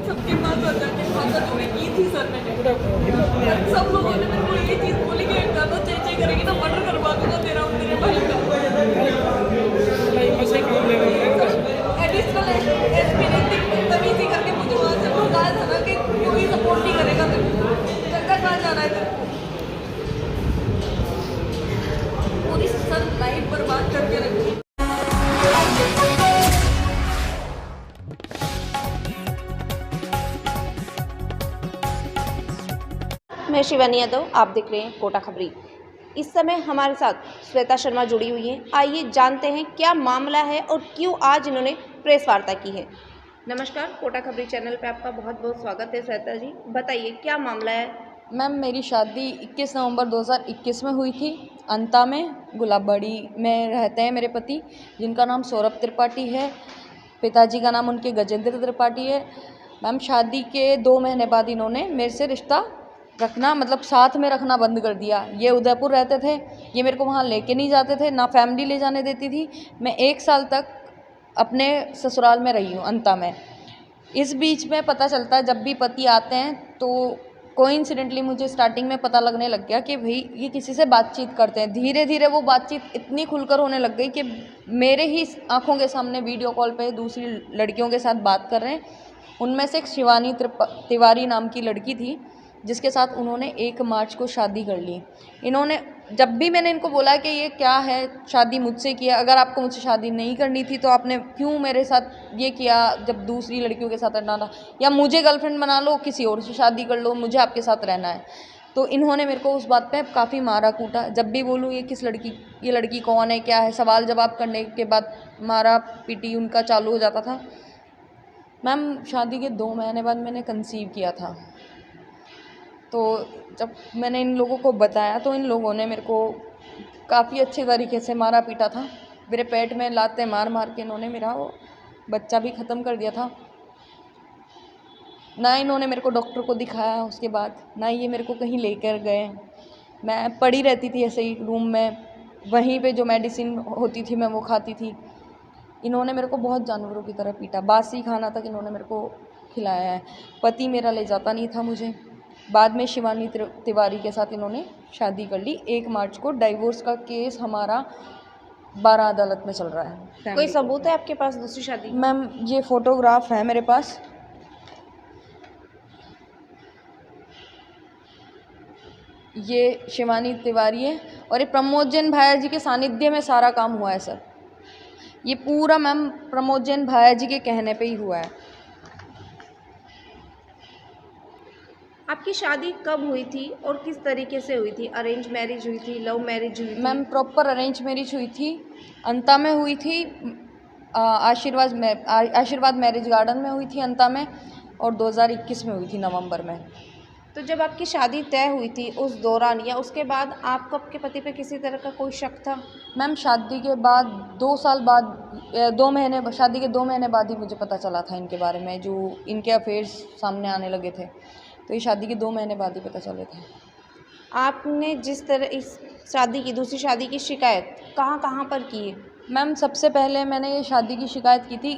सबके पास आ जाके खाता जो मैं की थी सर मैंने, सब लोगों ने मेरे को ये चीज़ बोली कि ज़्यादा चेचे करेगी तो मर्डर करवा दूंगा तेरा और तेरे भाई का। एडिशनल एसपी ने तमीज़ी करके मुझे वहाँ से भगाया था ना कि कोई सपोर्ट नहीं करेगा तेरे को, चक्कर कहाँ जाना है तेरे को। पूरी सर लाइफ बर्बाद करके रखी। मैं शिवानी यादव, आप देख रहे हैं कोटा खबरी। इस समय हमारे साथ श्वेता शर्मा जुड़ी हुई हैं। आइए जानते हैं क्या मामला है और क्यों आज इन्होंने प्रेस वार्ता की है। नमस्कार, कोटा खबरी चैनल पे आपका बहुत बहुत स्वागत है। श्वेता जी, बताइए क्या मामला है। मैम, मेरी शादी 21 नवंबर 2021 में हुई थी। अंता में गुलाबबाड़ी में रहते हैं मेरे पति, जिनका नाम सौरभ त्रिपाठी है। पिताजी का नाम उनके गजेंद्र त्रिपाठी है। मैम, शादी के 2 महीने बाद इन्होंने मेरे से रिश्ता रखना, मतलब साथ में रखना बंद कर दिया। ये उदयपुर रहते थे, ये मेरे को वहाँ लेके नहीं जाते थे, ना फैमिली ले जाने देती थी। मैं 1 साल तक अपने ससुराल में रही हूँ अंता में। इस बीच में पता चलता है, जब भी पति आते हैं तो कोइंसिडेंटली मुझे स्टार्टिंग में पता लगने लग गया कि भाई ये किसी से बातचीत करते हैं। धीरे धीरे वो बातचीत इतनी खुलकर होने लग गई कि मेरे ही आंखों के सामने वीडियो कॉल पे दूसरी लड़कियों के साथ बात कर रहे हैं। उनमें से एक शिवानी तिवारी नाम की लड़की थी, जिसके साथ उन्होंने 1 मार्च को शादी कर ली। इन्होंने, जब भी मैंने इनको बोला कि ये क्या है, शादी मुझसे किया, अगर आपको मुझसे शादी नहीं करनी थी तो आपने क्यों मेरे साथ ये किया जब दूसरी लड़कियों के साथ रहना था, या मुझे गर्लफ्रेंड बना लो, किसी और से शादी कर लो, मुझे आपके साथ रहना है। तो इन्होंने मेरे को उस बात पे काफ़ी मारा कूटा। जब भी बोलूँ ये लड़की कौन है, क्या है, सवाल जवाब करने के बाद मारा पीटी उनका चालू हो जाता था। मैम, शादी के 2 महीने बाद मैंने कंसीव किया था। तो जब मैंने इन लोगों को बताया तो इन लोगों ने मेरे को काफ़ी अच्छे तरीके से मारा पीटा था। मेरे पेट में लाते मार मार के इन्होंने मेरा वो बच्चा भी ख़त्म कर दिया था। ना इन्होंने मेरे को डॉक्टर को दिखाया उसके बाद, ना ये मेरे को कहीं लेकर गए। मैं पड़ी रहती थी ऐसे ही रूम में, वहीं पे जो मेडिसिन होती थी मैं वो खाती थी। इन्होंने मेरे को बहुत जानवरों की तरह पीटा, बासी खाना तक इन्होंने मेरे को खिलाया है। पति मेरा ले जाता नहीं था मुझे। बाद में शिवानी तिवारी के साथ इन्होंने शादी कर ली। 1 मार्च को डाइवोर्स का केस हमारा 12 अदालत में चल रहा है। कोई सबूत है आपके पास दूसरी शादी का? मैम, ये फोटोग्राफ है मेरे पास। ये शिवानी तिवारी है और ये प्रमोद जैन भाया जी के सानिध्य में सारा काम हुआ है सर। ये पूरा मैम प्रमोद जैन भाया जी के कहने पे ही हुआ है। आपकी शादी कब हुई थी और किस तरीके से हुई थी? अरेंज मैरिज हुई थी, लव मैरिज हुई थी? मैम, प्रॉपर अरेंज मैरिज हुई थी। अंता में हुई थी, आशीर्वाद मैरिज गार्डन में हुई थी अंता में, और 2021 में हुई थी नवंबर में। तो जब आपकी शादी तय हुई थी उस दौरान या उसके बाद आपको आपके पति पे किसी तरह का कोई शक था? मैम, शादी के बाद 2 साल बाद, 2 महीने, शादी के 2 महीने बाद ही मुझे पता चला था इनके बारे में, जो इनके अफेयर्स सामने आने लगे थे। तो ये शादी के 2 महीने बाद ही पता चले थे। आपने जिस तरह इस शादी की, दूसरी शादी की शिकायत कहाँ कहाँ पर की है? मैम, सबसे पहले मैंने ये शादी की शिकायत की थी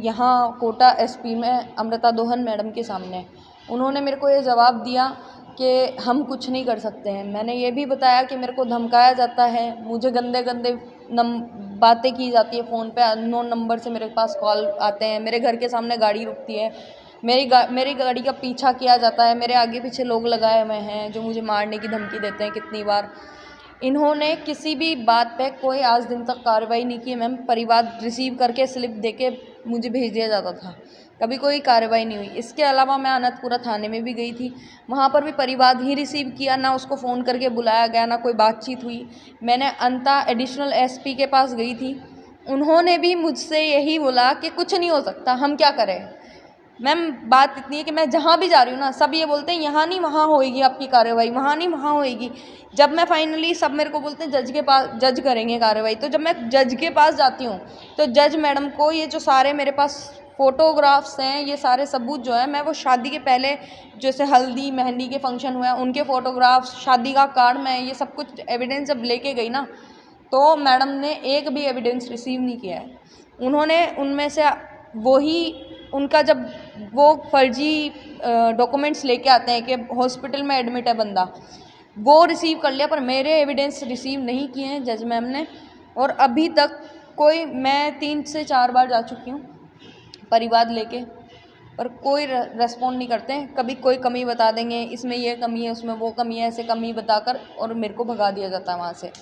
यहाँ कोटा एसपी में अमृता दोहन मैडम के सामने। उन्होंने मेरे को ये जवाब दिया कि हम कुछ नहीं कर सकते हैं। मैंने ये भी बताया कि मेरे को धमकाया जाता है, मुझे गंदे गंदे बातें की जाती है फ़ोन पे, अननोन नंबर से मेरे पास कॉल आते हैं, मेरे घर के सामने गाड़ी रुकती है, मेरी गाड़ी का पीछा किया जाता है, मेरे आगे पीछे लोग लगाए हुए हैं जो मुझे मारने की धमकी देते हैं कितनी बार। इन्होंने किसी भी बात पे कोई आज दिन तक कार्रवाई नहीं की। मैम, परिवाद रिसीव करके स्लिप देके मुझे भेज दिया जाता था, कभी कोई कार्रवाई नहीं हुई। इसके अलावा मैं अनंतपुरा थाने में भी गई थी, वहाँ पर भी परिवाद ही रिसीव किया, ना उसको फ़ोन करके बुलाया गया, ना कोई बातचीत हुई। मैंने अंता एडिशनल एसपी के पास गई थी, उन्होंने भी मुझसे यही बोला कि कुछ नहीं हो सकता, हम क्या करें। मैम बात इतनी है कि मैं जहाँ भी जा रही हूँ ना, सब ये बोलते हैं यहाँ नहीं वहाँ होएगी आपकी कार्रवाई, वहाँ नहीं वहाँ होएगी। जब मैं फाइनली, सब मेरे को बोलते हैं जज के पास, जज करेंगे कार्रवाई। तो जब मैं जज के पास जाती हूँ तो जज मैडम को ये जो सारे मेरे पास फ़ोटोग्राफ्स हैं, ये सारे सबूत जो है, मैं वो शादी के पहले जैसे हल्दी मेहंदी के फंक्शन हुए हैं उनके फ़ोटोग्राफ्स, शादी का कार्ड, मैं ये सब कुछ एविडेंस जब लेके गई ना, तो मैडम ने एक भी एविडेंस रिसीव नहीं किया है। उन्होंने उनमें से वही उनका जब वो फर्जी डॉक्यूमेंट्स लेके आते हैं कि हॉस्पिटल में एडमिट है बंदा, वो रिसीव कर लिया, पर मेरे एविडेंस रिसीव नहीं किए हैं जज मैम ने। और अभी तक कोई, मैं 3 से 4 बार जा चुकी हूँ परिवाद लेके, पर कोई रेस्पॉन्ड नहीं करते हैं। कभी कोई कमी बता देंगे, इसमें ये कमी है, उसमें वो कमी है, ऐसे कमी बताकर और मेरे को भगा दिया जाता है वहाँ से।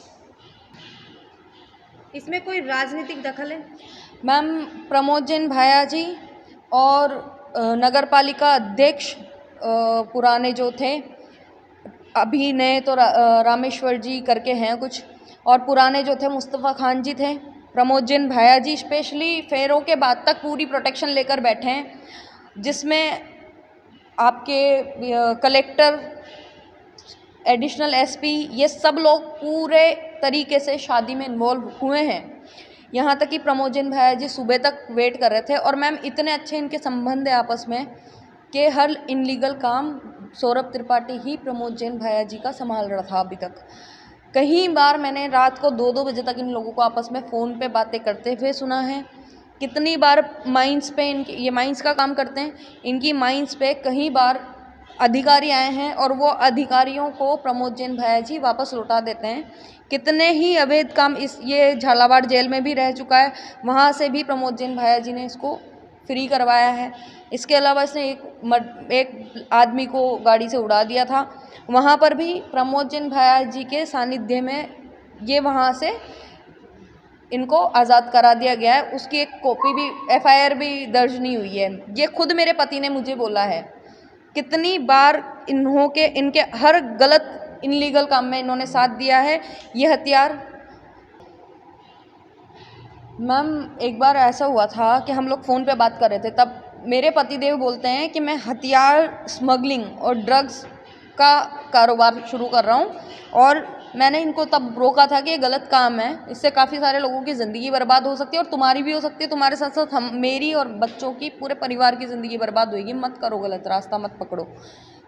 इसमें कोई राजनीतिक दखल है? मैम प्रमोद जैन भाया जी और नगर पालिका अध्यक्ष पुराने जो थे, अभी नए तो रामेश्वर जी करके हैं कुछ, और पुराने जो थे मुस्तफ़ा खान जी थे। प्रमोद जैन भाया जी स्पेशली फेरों के बाद तक पूरी प्रोटेक्शन लेकर बैठे हैं, जिसमें आपके कलेक्टर, एडिशनल एसपी, ये सब लोग पूरे तरीके से शादी में इन्वॉल्व हुए हैं। यहाँ तक कि प्रमोद जैन भाया जी सुबह तक वेट कर रहे थे। और मैम इतने अच्छे इनके संबंध है आपस में कि हर इनलीगल काम सौरभ त्रिपाठी ही प्रमोद जैन भाया जी का संभाल रहा था अभी तक। कई बार मैंने रात को 2-2 बजे तक इन लोगों को आपस में फ़ोन पे बातें करते हुए सुना है। कितनी बार माइंस पे, इनके ये माइंस का काम करते हैं, इनकी माइंस पे कई बार अधिकारी आए हैं और वो अधिकारियों को प्रमोद जैन भाया जी वापस लौटा देते हैं। कितने ही अवैध काम, इस ये झालावाड़ जेल में भी रह चुका है, वहाँ से भी प्रमोद जैन भाया जी ने इसको फ्री करवाया है। इसके अलावा इसने एक आदमी को गाड़ी से उड़ा दिया था, वहाँ पर भी प्रमोद जैन भाया जी के सानिध्य में ये वहाँ से इनको आज़ाद करा दिया गया है। उसकी एक कॉपी भी, FIR भी दर्ज नहीं हुई है। ये खुद मेरे पति ने मुझे बोला है। कितनी बार इनके हर गलत इनलीगल काम में इन्होंने साथ दिया है। ये हथियार, मैम एक बार ऐसा हुआ था कि हम लोग फ़ोन पे बात कर रहे थे, तब मेरे पतिदेव बोलते हैं कि मैं हथियार स्मगलिंग और ड्रग्स का कारोबार शुरू कर रहा हूँ, और मैंने इनको तब रोका था कि ये गलत काम है, इससे काफ़ी सारे लोगों की ज़िंदगी बर्बाद हो सकती है और तुम्हारी भी हो सकती है, तुम्हारे साथ साथ हम, मेरी और बच्चों की, पूरे परिवार की ज़िंदगी बर्बाद होगी, मत करो, गलत रास्ता मत पकड़ो।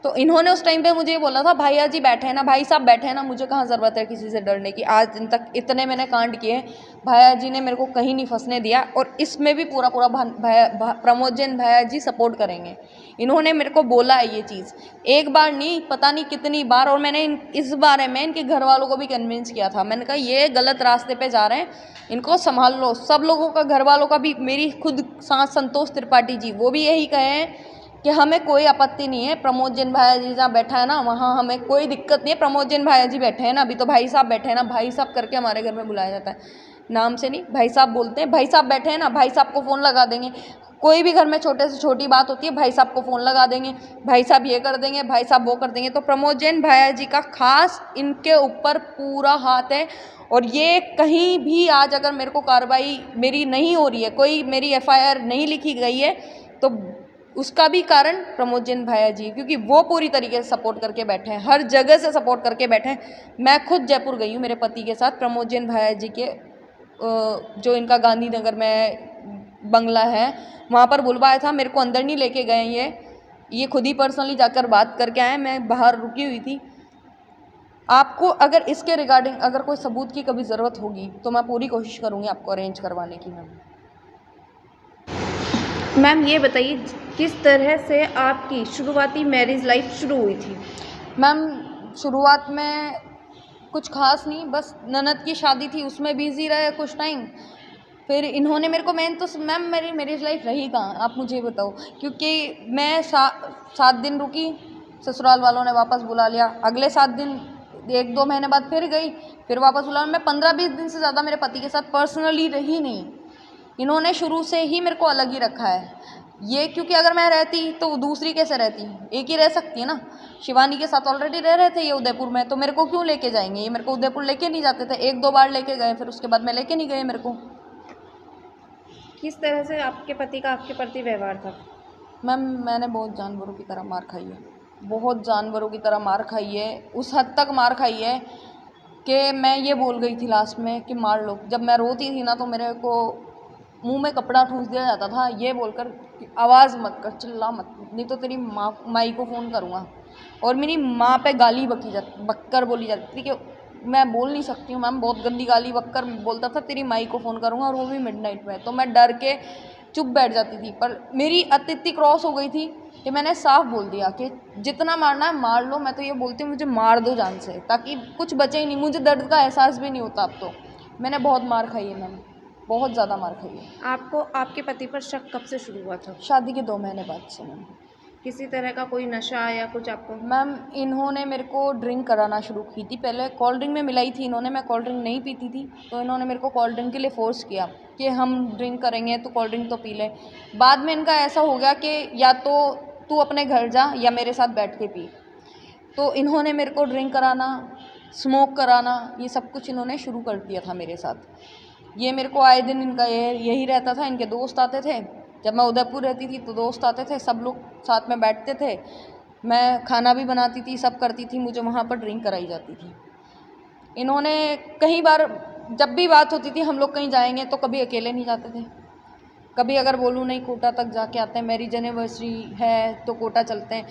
तो इन्होंने उस टाइम पे मुझे ये बोला था, भैया जी बैठे हैं ना, भाई साहब बैठे हैं ना, मुझे कहाँ ज़रूरत है किसी से डरने की। आज दिन तक इतने मैंने कांड किए, भैया जी ने मेरे को कहीं नहीं फंसने दिया, और इसमें भी पूरा प्रमोद जैन भैया जी सपोर्ट करेंगे। इन्होंने मेरे को बोला है ये चीज़, एक बार नहीं, पता नहीं कितनी बार, और मैंने इस बारे में इनके घर वालों को भी कन्विंस किया था। मैंने कहा ये गलत रास्ते पे जा रहे हैं, इनको संभाल लो। सब लोगों का, घर वालों का भी, मेरी खुद सास संतोष त्रिपाठी जी, वो भी यही कहे हैं कि हमें कोई आपत्ति नहीं है, प्रमोद जैन भाया जी जहाँ बैठा है ना, वहाँ हमें कोई दिक्कत नहीं है। प्रमोद जैन भाया जी बैठे हैं ना, अभी तो भाई साहब बैठे हैं ना, भाई साहब करके हमारे घर में बुलाया जाता है, नाम से नहीं, भाई साहब बोलते हैं। भाई साहब बैठे हैं ना, भाई साहब को फ़ोन लगा देंगे। कोई भी घर में छोटे से छोटी बात होती है, भाई साहब को फ़ोन लगा देंगे, भाई साहब ये कर देंगे, भाई साहब वो कर देंगे। तो प्रमोद जैन भाया जी का खास इनके ऊपर पूरा हाथ है, और ये कहीं भी आज अगर मेरे को कार्रवाई मेरी नहीं हो रही है, कोई मेरी FIR नहीं लिखी गई है, तो उसका भी कारण प्रमोद जैन भाया जी, क्योंकि वो पूरी तरीके से सपोर्ट करके बैठे हैं, हर जगह से सपोर्ट करके बैठे हैं। मैं खुद जयपुर गई हूँ मेरे पति के साथ, प्रमोद जैन भाया जी के जो इनका गांधीनगर में बंगला है, वहाँ पर बुलवाया था। मेरे को अंदर नहीं लेके गए, ये खुद ही पर्सनली जाकर बात करके आए, मैं बाहर रुकी हुई थी। आपको अगर इसके रिगार्डिंग अगर कोई सबूत की कभी ज़रूरत होगी तो मैं पूरी कोशिश करूँगी आपको अरेंज करवाने की। मैम ये बताइए, किस तरह से आपकी शुरुआती मैरिज लाइफ शुरू हुई थी? मैम शुरुआत में कुछ खास नहीं, बस ननद की शादी थी, उसमें बिज़ी रहे कुछ टाइम। फिर इन्होंने मेरे को, मैम मेरी मैरिज लाइफ रही कहाँ, आप मुझे बताओ, क्योंकि मैं 7 दिन रुकी, ससुराल वालों ने वापस बुला लिया। अगले 7 दिन 1-2 महीने बाद फिर गई, फिर वापस बुला। मैं 15-20 दिन से ज़्यादा मेरे पति के साथ पर्सनली रही नहीं। इन्होंने शुरू से ही मेरे को अलग ही रखा है। ये क्योंकि अगर मैं रहती तो दूसरी कैसे रहती, एक ही रह सकती है ना। शिवानी के साथ ऑलरेडी रह रहे थे ये उदयपुर में, तो मेरे को क्यों लेके जाएंगे, ये मेरे को उदयपुर लेके नहीं जाते थे। 1-2 बार लेके गए, फिर उसके बाद मैं लेके नहीं गए। मेरे को किस तरह से आपके पति का आपके प्रति व्यवहार था? मैम मैंने बहुत जानवरों की तरह मार खाई है, बहुत जानवरों की तरह मार खाई है। उस हद तक मार खाई है कि मैं ये बोल गई थी लास्ट में कि मार लो। जब मैं रोती थी ना तो मेरे को मुंह में कपड़ा ठूंस दिया जाता था ये बोलकर कि आवाज़ मत कर, चिल्ला मत, नहीं तो तेरी माई को फ़ोन करूँगा। और मेरी माँ पे गाली बककर बोली जाती थी कि मैं बोल नहीं सकती हूँ मैम, बहुत गंदी गाली बककर बोलता था तेरी माई को फ़ोन करूँगा, और वो भी मिडनाइट में। तो मैं डर के चुप बैठ जाती थी। पर मेरी अतिथि क्रॉस हो गई थी कि मैंने साफ बोल दिया कि जितना मारना है मार लो। मैं तो ये बोलती हूँ मुझे मार दो जान से, ताकि कुछ बचे ही नहीं, मुझे दर्द का एहसास भी नहीं होता अब तो। मैंने बहुत मार खाई है मैम, बहुत ज़्यादा मार खाई है। आपको आपके पति पर शक कब से शुरू हुआ था? शादी के 2 महीने बाद से मैम। किसी तरह का कोई नशा या कुछ आपको? मैम इन्होंने मेरे को ड्रिंक कराना शुरू की थी। पहले कोल्ड ड्रिंक में मिलाई थी इन्होंने, मैं कोल्ड ड्रिंक नहीं पीती थी, तो इन्होंने मेरे को कोल्ड ड्रिंक के लिए फ़ोर्स किया कि हम ड्रिंक करेंगे तो कोल्ड ड्रिंक तो पी ले। बाद में इनका ऐसा हो गया कि या तो तू अपने घर जा या मेरे साथ बैठ के पी। तो इन्होंने मेरे को ड्रिंक कराना, स्मोक कराना, ये सब कुछ इन्होंने शुरू कर दिया था मेरे साथ। ये मेरे को आए दिन इनका यही रहता था। इनके दोस्त आते थे, जब मैं उदयपुर रहती थी तो दोस्त आते थे, सब लोग साथ में बैठते थे, मैं खाना भी बनाती थी, सब करती थी, मुझे वहाँ पर ड्रिंक कराई जाती थी। इन्होंने कई बार जब भी बात होती थी हम लोग कहीं जाएंगे तो कभी अकेले नहीं जाते थे, कभी अगर बोलूँ नहीं कोटा तक जाके आते हैं, मैरिज एनिवर्सरी है तो कोटा चलते हैं,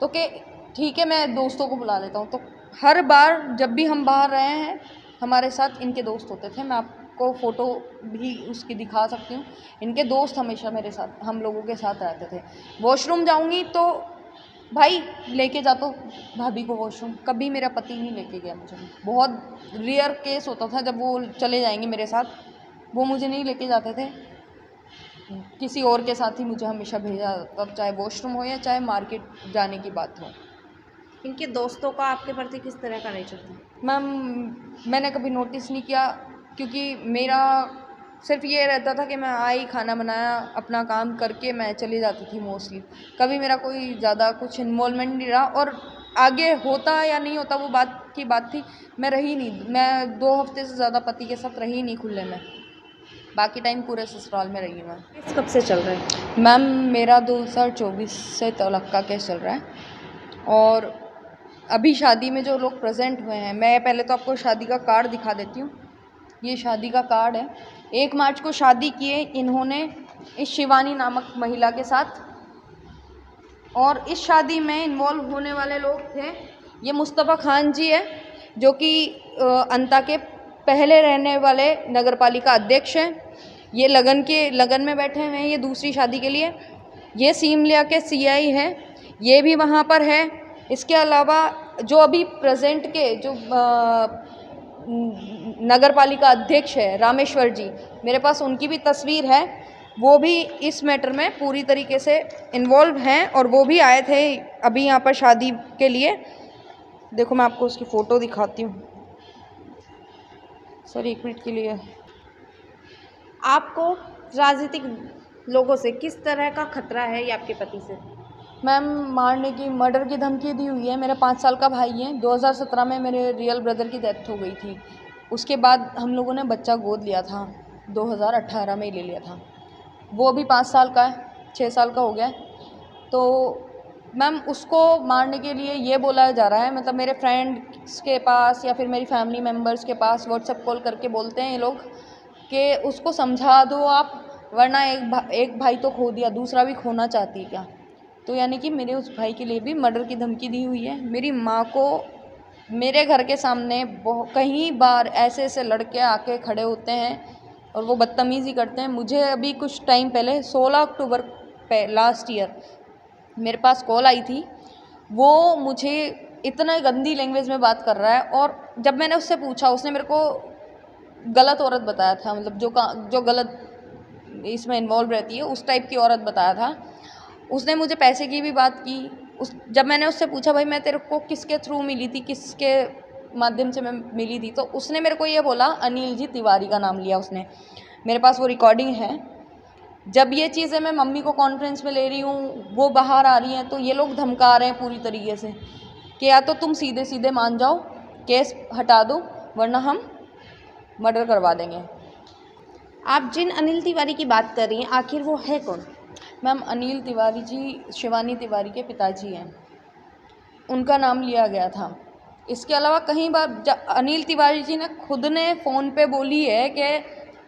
तो कि ठीक है मैं दोस्तों को बुला लेता हूँ। तो हर बार जब भी हम बाहर रहे हैं हमारे साथ इनके दोस्त होते थे। मैं आपको फ़ोटो भी उसकी दिखा सकती हूँ। इनके दोस्त हमेशा मेरे साथ, हम लोगों के साथ रहते थे। वॉशरूम जाऊँगी तो भाई लेके जा तो भाभी को वॉशरूम, कभी मेरा पति नहीं लेके गया मुझे। बहुत रेयर केस होता था जब वो चले जाएंगे मेरे साथ, वो मुझे नहीं लेके जाते थे, किसी और के साथ ही मुझे हमेशा भेजा, तब चाहे वॉशरूम हो या चाहे मार्केट जाने की बात हो। इनके दोस्तों का आपके प्रति किस तरह का नेचर था? मैम मैंने कभी नोटिस नहीं किया, क्योंकि मेरा सिर्फ ये रहता था कि मैं आई, खाना बनाया, अपना काम करके मैं चली जाती थी मोस्टली। कभी मेरा कोई ज़्यादा कुछ इन्वॉल्वमेंट नहीं रहा, और आगे होता या नहीं होता वो बात की बात थी। मैं रही नहीं, मैं 2 हफ्ते से ज़्यादा पति के साथ रही नहीं खुले में, बाकी टाइम पूरे ससुराल में रही हूँ मैं। केस कब से चल रहा है? मैम मेरा 2024 से तलाक का केस चल रहा है, और अभी शादी में जो लोग प्रेजेंट हुए हैं, मैं पहले तो आपको शादी का कार्ड दिखा देती हूँ। ये शादी का कार्ड है। 1 मार्च को शादी किए इन्होंने इस शिवानी नामक महिला के साथ, और इस शादी में इन्वॉल्व होने वाले लोग थे, ये मुस्तफ़ा खान जी है जो कि अंता के पहले रहने वाले नगरपालिका अध्यक्ष हैं। ये लगन में बैठे हुए हैं, ये दूसरी शादी के लिए। ये सीमलिया के सीआई हैं, ये भी वहाँ पर है। इसके अलावा जो अभी प्रेजेंट के जो नगरपालिका अध्यक्ष है रामेश्वर जी, मेरे पास उनकी भी तस्वीर है, वो भी इस मैटर में पूरी तरीके से इन्वॉल्व हैं, और वो भी आए थे अभी यहाँ पर शादी के लिए। देखो मैं आपको उसकी फ़ोटो दिखाती हूँ सर, 1 मिनट के लिए। आपको राजनीतिक लोगों से किस तरह का खतरा है या आपके पति से? मैम मारने की, मर्डर की धमकी दी हुई है। मेरा 5 साल का भाई है। 2017 में मेरे रियल ब्रदर की डेथ हो गई थी। उसके बाद हम लोगों ने बच्चा गोद लिया था, 2018 में ही ले लिया था। वो अभी 5 साल का है, 6 साल का हो गया है। तो मैम उसको मारने के लिए ये बोला जा रहा है, मतलब मेरे फ्रेंड्स के पास या फिर मेरी फैमिली मेम्बर्स के पास व्हाट्सएप कॉल करके बोलते हैं ये लोग कि उसको समझा दो आप, वरना एक भाई तो खो दिया, दूसरा भी खोना चाहती है क्या। तो यानी कि मेरे उस भाई के लिए भी मर्डर की धमकी दी हुई है। मेरी माँ को मेरे घर के सामने कई बार ऐसे ऐसे लड़के आके खड़े होते हैं और वो बदतमीज़ी करते हैं। मुझे अभी कुछ टाइम पहले 16 अक्टूबर पे लास्ट ईयर मेरे पास कॉल आई थी। वो मुझे इतना गंदी लैंग्वेज में बात कर रहा है, और जब मैंने उससे पूछा उसने मेरे को गलत औरत बताया था, मतलब जो गलत इसमें इन्वॉल्व रहती है उस टाइप की औरत बताया था। उसने मुझे पैसे की भी बात की। जब मैंने उससे पूछा भाई मैं तेरे को किसके थ्रू मिली थी, किसके माध्यम से मैं मिली थी, तो उसने मेरे को ये बोला, अनिल जी तिवारी का नाम लिया उसने। मेरे पास वो रिकॉर्डिंग है। जब ये चीज़ें मैं मम्मी को कॉन्फ्रेंस में ले रही हूँ, वो बाहर आ रही हैं, तो ये लोग धमका रहे हैं पूरी तरीके से कि या तो तुम सीधे सीधे मान जाओ, केस हटा दो, वरना हम मर्डर करवा देंगे। आप जिन अनिल तिवारी की बात कर रही हैं, आखिर वो है कौन? मैम अनिल तिवारी जी शिवानी तिवारी के पिताजी हैं, उनका नाम लिया गया था। इसके अलावा कई बार अनिल तिवारी जी ने खुद ने फ़ोन पे बोली है कि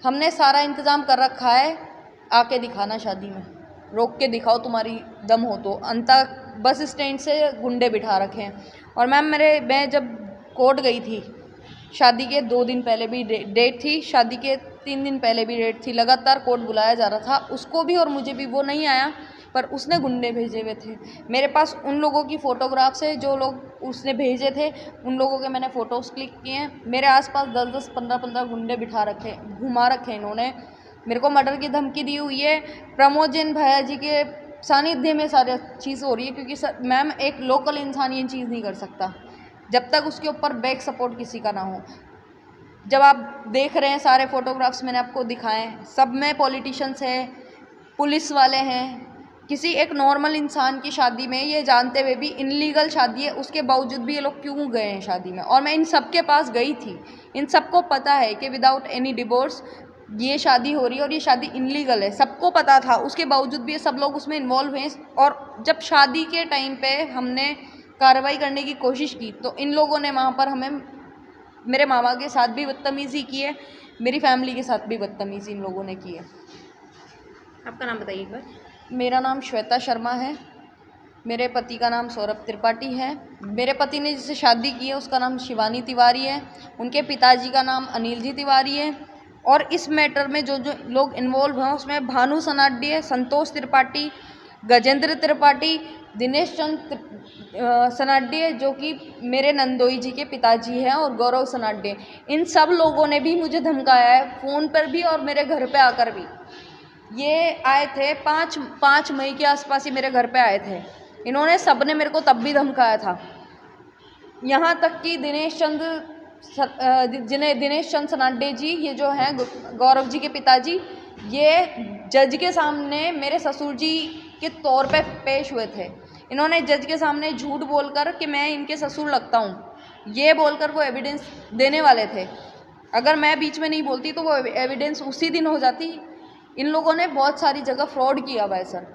हमने सारा इंतज़ाम कर रखा है, आके दिखाना शादी में, रोक के दिखाओ तुम्हारी दम हो तो। अंता बस स्टैंड से गुंडे बिठा रखे हैं। और मैम मैं जब कोर्ट गई थी, शादी के 2 दिन पहले भी डेट थी, शादी के 3 दिन पहले भी डेट थी, लगातार कोर्ट बुलाया जा रहा था, उसको भी और मुझे भी। वो नहीं आया, पर उसने गुंडे भेजे हुए थे। मेरे पास उन लोगों की फ़ोटोग्राफ्स है जो लोग उसने भेजे थे, उन लोगों के मैंने फ़ोटोज़ क्लिक किए हैं। मेरे आसपास 10-10, 15-15 गुंडे बिठा रखे, घुमा रखे इन्होंने। मेरे को मर्डर की धमकी दी हुई है। प्रमोद जैन भैया जी के सानिध्य में सारी चीज़ हो रही है, क्योंकि मैम एक लोकल इंसान ये चीज़ नहीं कर सकता जब तक उसके ऊपर बैक सपोर्ट किसी का ना हो। जब आप देख रहे हैं सारे फ़ोटोग्राफ्स मैंने आपको दिखाएं, सब में पॉलिटिशियंस हैं, पुलिस वाले हैं। किसी एक नॉर्मल इंसान की शादी में, ये जानते हुए भी इनलीगल शादी है, उसके बावजूद भी ये लोग क्यों गए हैं शादी में। और मैं इन सब के पास गई थी, इन सबको पता है कि विदाउट एनी डिवोर्स ये शादी हो रही है और ये शादी इनलीगल है, सबको पता था। उसके बावजूद भी ये सब लोग उसमें इन्वॉल्व हैं। और जब शादी के टाइम पे हमने कार्रवाई करने की कोशिश की तो इन लोगों ने वहाँ पर हमें, मेरे मामा के साथ भी बदतमीज़ी की है, मेरी फैमिली के साथ भी बदतमीज़ी इन लोगों ने की है। आपका नाम बताइए एक बार। मेरा नाम श्वेता शर्मा है, मेरे पति का नाम सौरभ त्रिपाठी है। मेरे पति ने जिससे शादी की है उसका नाम शिवानी तिवारी है, उनके पिताजी का नाम अनिल जी तिवारी है। और इस मैटर में जो जो लोग इन्वॉल्व हैं उसमें भानु सनाड्य, संतोष त्रिपाठी, गजेंद्र त्रिपाठी, दिनेश चंद सनाड्य जो कि मेरे नंदोई जी के पिताजी हैं, और गौरव सनाड्य। इन सब लोगों ने भी मुझे धमकाया है, फ़ोन पर भी और मेरे घर पे आकर भी। ये आए थे 5 मई के आसपास ही मेरे घर पे आए थे। इन्होंने सब ने मेरे को तब भी धमकाया था। यहाँ तक कि दिनेश चंद सनाड्य जी, ये जो हैं गौरव जी के पिताजी, ये जज के सामने मेरे ससुर जी के तौर पे पेश हुए थे। इन्होंने जज के सामने झूठ बोलकर कि मैं इनके ससुर लगता हूँ, ये बोलकर वो एविडेंस देने वाले थे। अगर मैं बीच में नहीं बोलती तो वो एविडेंस उसी दिन हो जाती। इन लोगों ने बहुत सारी जगह फ्रॉड किया हुआ है सर,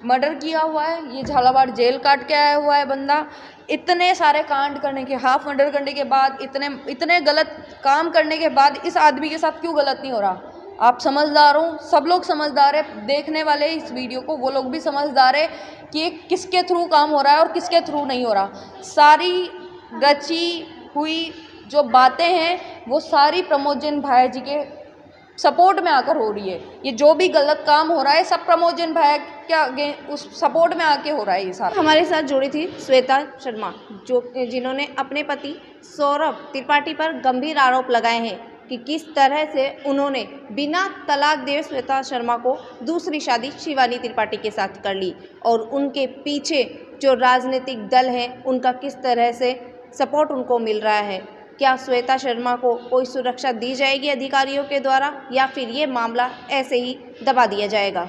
मर्डर किया हुआ है, ये झालावाड़ जेल काट के आया हुआ है बंदा। इतने सारे कांड करने के, हाफ मर्डर करने के बाद, इतने गलत काम करने के बाद इस आदमी के साथ क्यों गलत नहीं हो रहा? आप समझदार हो, सब लोग समझदार है, देखने वाले इस वीडियो को वो लोग भी समझदार है कि ये किसके थ्रू काम हो रहा है और किसके थ्रू नहीं हो रहा। सारी रची हुई जो बातें हैं वो सारी प्रमोद जैन भाई जी के सपोर्ट में आकर हो रही है। ये जो भी गलत काम हो रहा है सब प्रमोद जैन भाई के आगे, उस सपोर्ट में आके हो रहा है ये सारा। हमारे साथ जुड़ी थी श्वेता शर्मा, जिन्होंने अपने पति सौरभ त्रिपाठी पर गंभीर आरोप लगाए हैं कि किस तरह से उन्होंने बिना तलाक दिए श्वेता शर्मा को दूसरी शादी शिवानी त्रिपाठी के साथ कर ली, और उनके पीछे जो राजनीतिक दल है उनका किस तरह से सपोर्ट उनको मिल रहा है। क्या श्वेता शर्मा को कोई सुरक्षा दी जाएगी अधिकारियों के द्वारा, या फिर ये मामला ऐसे ही दबा दिया जाएगा?